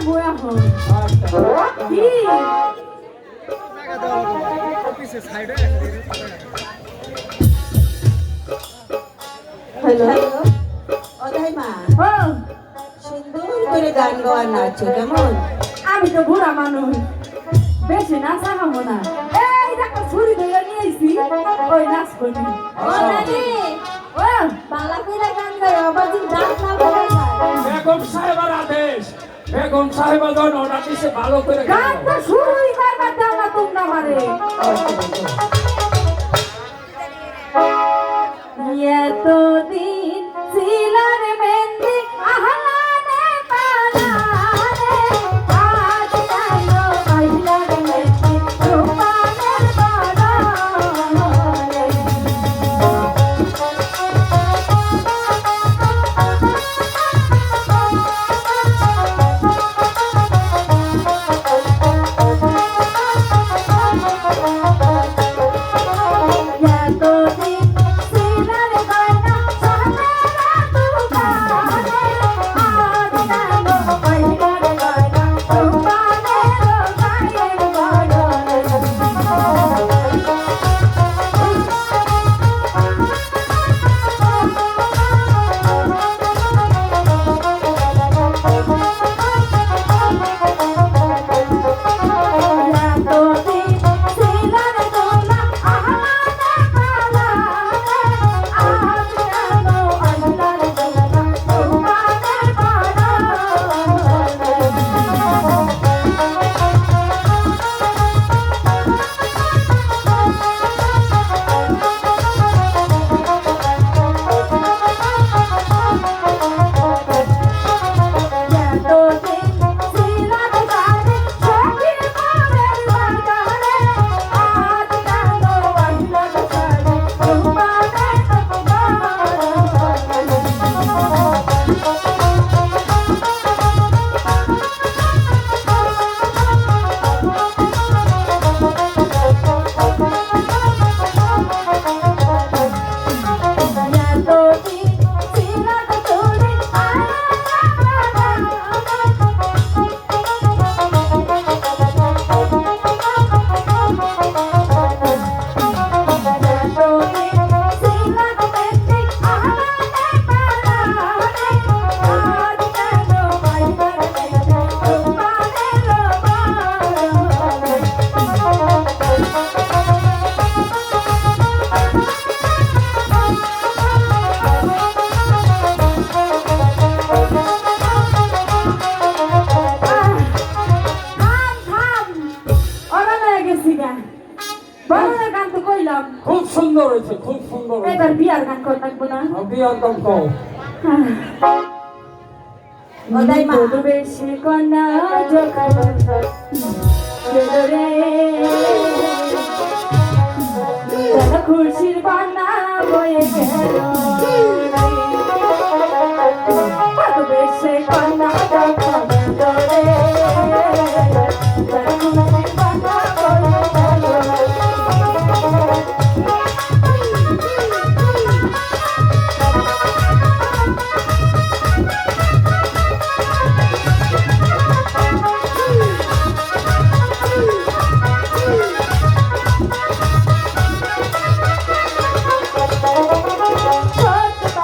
যাবো এখন কি হ্যালো অদাই মা ও সুন্দর করে গান গাওয়া নাচো কেমন? আমি তো বুড়া মানুষ বেশি নাচ আগাবো না এই দেখো ছুরি ধরে নিয়ে আইছি ওই নাচ করবি ও নানি ও বাংলা কইরা গান গায় আবাজ ডাক না বলে বেগম সাহেবের আদেশ বেগম সাহেব যখন অর্ডার দিছে ভালো করে গান তো শুরুই করবার দাও না তোমরা মারে এতদিন ছিলার মেহেন্দি আহলানে পালানে আজ কালো আইলার মেহেন্দি রূপানের বানানে এতদিন ছিলার গয়না সোনারা দুকানে আজ কালো আইলার গয়না রূপানের গায়ের বানানে এতদিন ছিলার দোলা আহলানে পালানে আজ কালো আইলার গয়না রূপানের বানানে এতদিন ছিলার গানে সখী মোরের বাগানে আজ কালো আইলার গয়না রূপানের এতদিন ছিলার তোরে গান তো কইলাম খুব সুন্দর হয়েছে খুব সুন্দর এবার বিয়ার গান কর থাকবো না বিয়ার দাম কও অদাই মা বেশি কন্যা যখন রে খুশির বানা বয়ে গেল বেশি কন্যা যখন রে খুশির বানা বয়ে গেল ছোট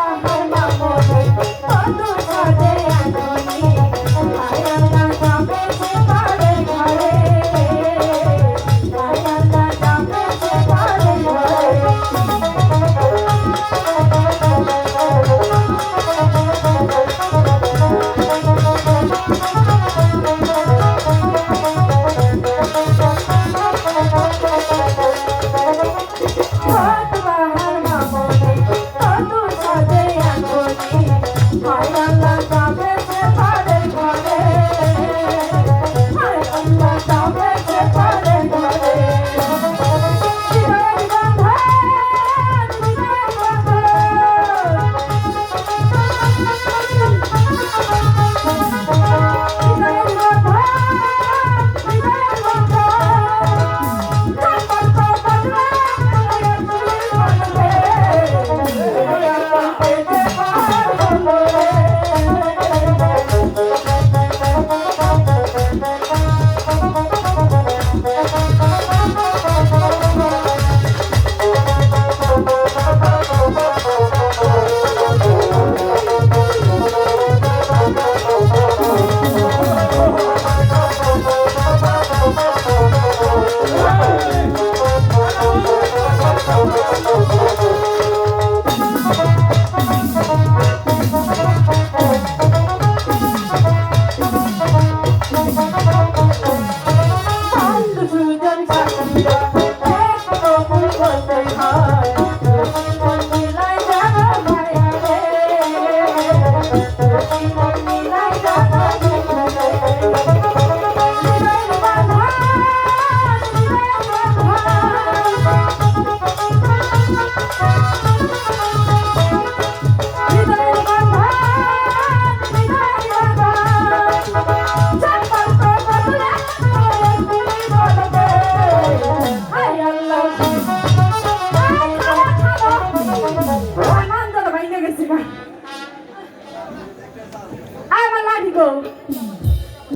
রে